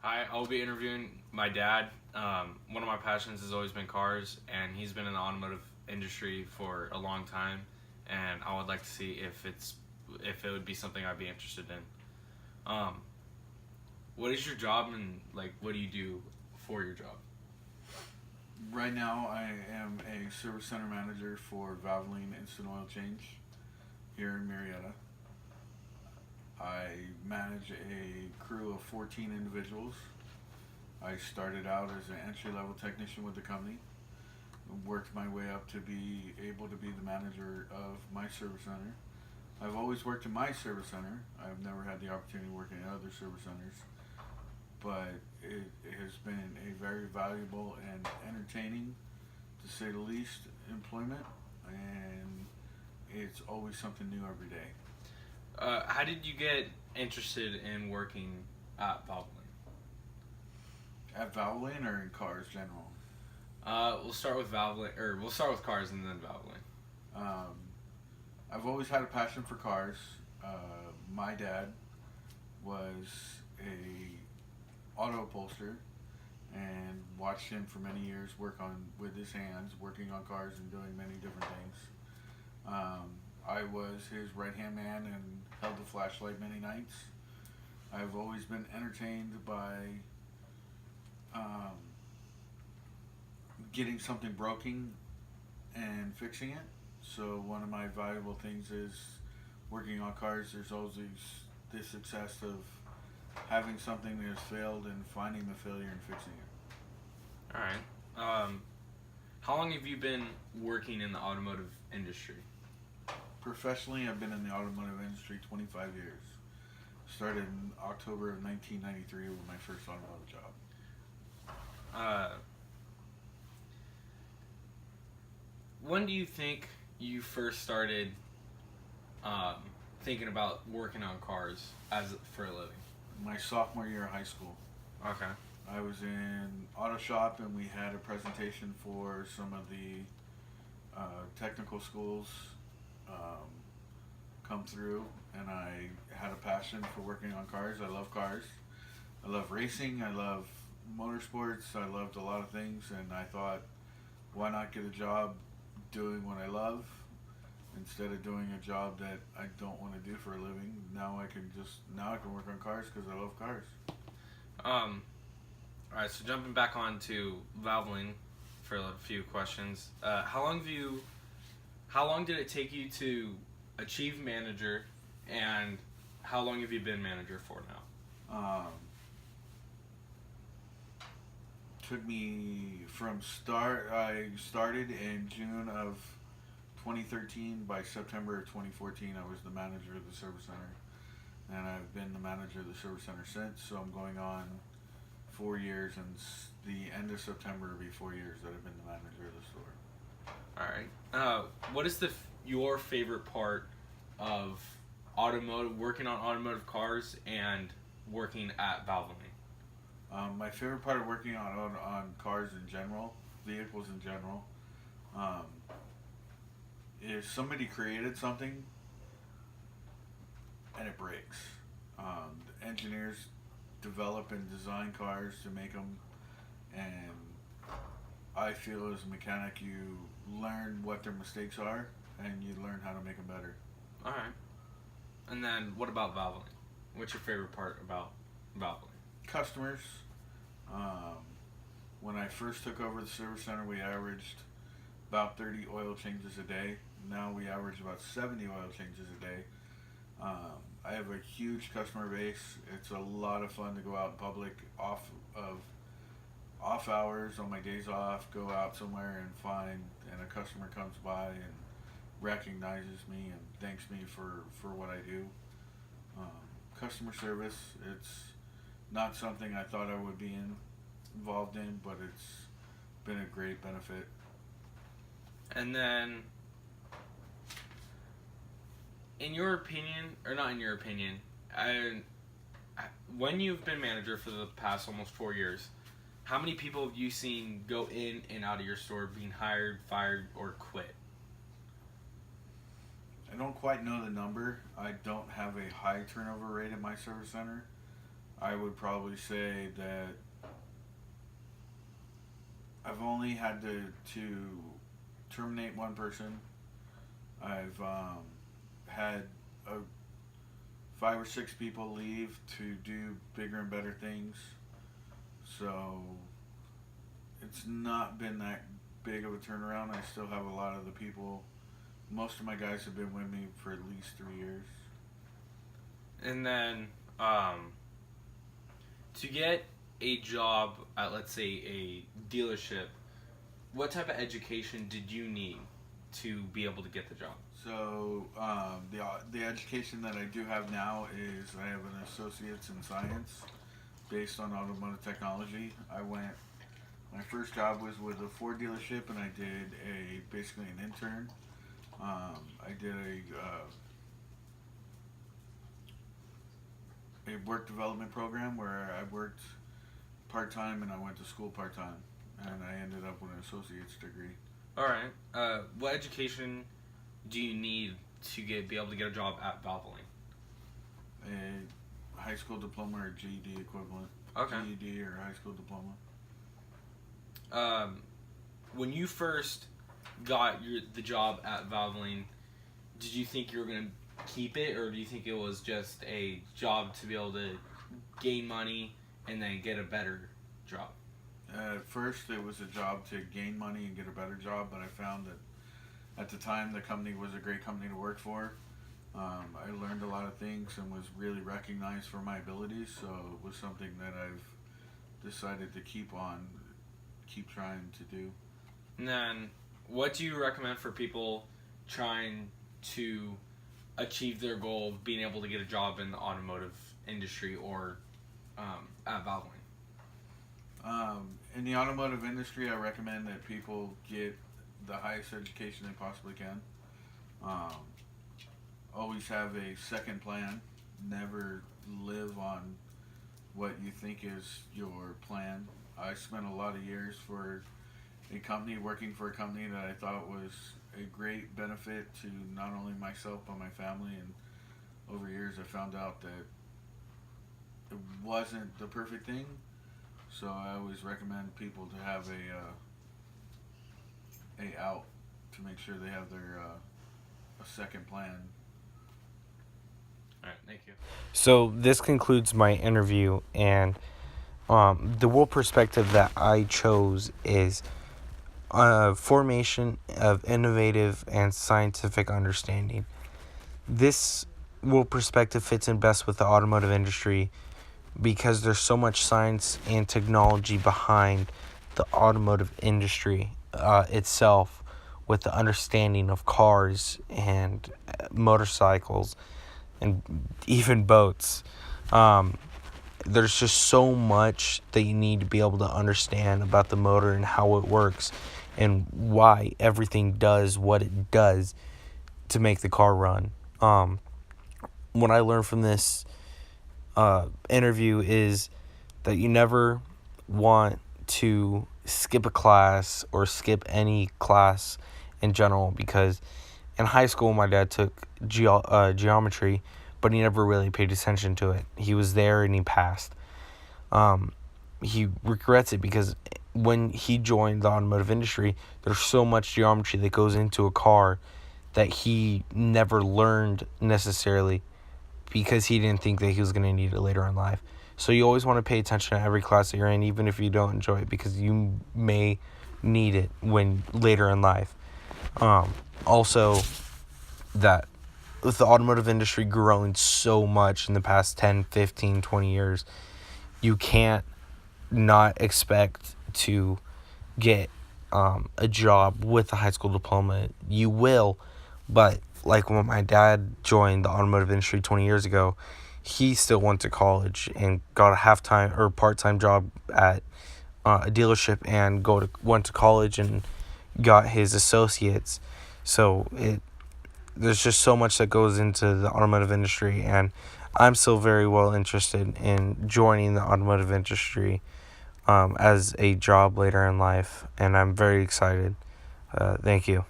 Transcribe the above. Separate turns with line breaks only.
Hi, I'll be interviewing my dad. One of my passions has always been cars, and he's been in the automotive industry for a long time. And I would like to see if it would be something I'd be interested in. Um, what is your job, and like what do you do for your job?
Right now, I am a service center manager for Valvoline Instant Oil Change here in Marietta. I manage a crew of 14 individuals. I started out as an entry level technician with the company, worked my way up to be able to be the manager of my service center. I've always worked in my service center. I've never had the opportunity to work in other service centers, but it has been a very valuable and entertaining, to say the least, employment, and it's always something new every day.
How did you get interested in working at Valvoline?
At Valvoline or in cars general?
We'll start with Valvoline, or we'll start with cars and then Valvoline.
Um, I've always had a passion for cars. My dad was a auto upholsterer and watched him for many years work on with his hands, working on cars and doing many different things. I was his right hand man and held the flashlight many nights. I've always been entertained by um, getting something broken and fixing it. So one of my valuable things is working on cars. There's always this success of having something that has failed and finding the failure and fixing it.
All right. How long have you been working in the automotive industry?
Professionally, I've been in the automotive industry 25 years. Started in October of 1993 with my first automotive job.
Uh, when do you think you first started um, thinking about working on cars as for a living?
My sophomore year of high school.
Okay.
I was in auto shop and we had a presentation for some of the technical schools um, come through, and I had a passion for working on cars. I love cars. I love racing. I love motorsports. I loved a lot of things, and I thought, why not get a job doing what I love instead of doing a job that I don't want to do for a living. Now I can work on cars because I love cars.
Um, all right. So jumping back onto Valvoline for a few questions. How long did it take you to achieve manager, and how long have you been manager for now?
Um, Took me from start. I started in June of 2013. By September of 2014, I was the manager of the service center, and I've been the manager of the service center since. So I'm going on 4 years, and the end of September will be 4 years that I've been the manager of the store.
All right. What is your favorite part of automotive working on automotive cars and working at Valvoline?
My favorite part of working on cars in general, vehicles in general, um, is somebody created something and it breaks. The engineers develop and design cars to make them, and I feel as a mechanic, you learn what their mistakes are and you learn how to make them better.
All right. And then what about Valvoline? What's your favorite part about Valvoline?
Customers. Um, when I first took over the service center, we averaged about 30 oil changes a day. Now we average about 70 oil changes a day. I have a huge customer base. It's a lot of fun to go out in public of off hours on my days off, go out somewhere and a customer comes by and recognizes me and thanks me for what I do. Customer service, it's not something I thought I would be involved in, but it's been a great benefit.
And then, in your opinion, or not in your opinion, when you've been manager for the past almost 4 years, how many people have you seen go in and out of your store being hired, fired, or quit?
I don't quite know the number. I don't have a high turnover rate at my service center. I would probably say that I've only had to terminate one person. I've had 5 or 6 people leave to do bigger and better things. So it's not been that big of a turnaround. I still have a lot of the people. Most of my guys have been with me for at least 3 years.
And then, to get a job at, let's say, a dealership, what type of education did you need to be able to get the job?
So the education that I do have now is I have an associate's in science based on automotive technology. My first job was with a Ford dealership, and I did basically an intern. I did a work development program where I worked part-time and I went to school part-time, and I ended up with an associate's degree.
All right. What education do you need to be able to get a job at Valvoline?
A high school diploma or GED equivalent.
Okay.
GED or high school diploma.
When you first got the job at Valvoline, did you think you were going to keep it, or do you think it was just a job to be able to gain money and then get a better job?
At first, it was a job to gain money and get a better job, but I found that at the time the company was a great company to work for. I learned a lot of things and was really recognized for my abilities, so it was something that I've decided to keep trying to do.
And then, what do you recommend for people trying to achieve their goal of being able to get a job in the automotive industry or at Valvoline?
In the automotive industry, I recommend that people get the highest education they possibly can. Always have a second plan. Never live on what you think is your plan. I spent a lot of years working for a company that I thought was a great benefit to not only myself but my family, and over years I found out that it wasn't the perfect thing. So I always recommend people to have a out to make sure they have their a second plan.
All right, thank you.
So this concludes my interview, and the world perspective that I chose is formation of innovative and scientific understanding. This world perspective fits in best with the automotive industry because there's so much science and technology behind the automotive industry itself, with the understanding of cars and motorcycles and even boats. There's just so much that you need to be able to understand about the motor and how it works and why everything does what it does to make the car run. What I learned from this interview is that you never want to skip a class or skip any class in general, because in high school my dad took geometry, but he never really paid attention to it. He was there and he passed. He regrets it because when he joined the automotive industry, there's so much geometry that goes into a car that he never learned necessarily because he didn't think that he was going to need it later in life. So you always want to pay attention to every class that you're in, even if you don't enjoy it, because you may need it when later in life. Also, that with the automotive industry growing so much in the past 10, 15, 20 years, you can't not expect to get a job with a high school diploma. You will, but like when my dad joined the automotive industry 20 years ago, he still went to college and got a half-time or part-time job at a dealership and went to college and got his associates. So there's just so much that goes into the automotive industry, and I'm still very well interested in joining the automotive industry as a job later in life, and I'm very excited. Thank you.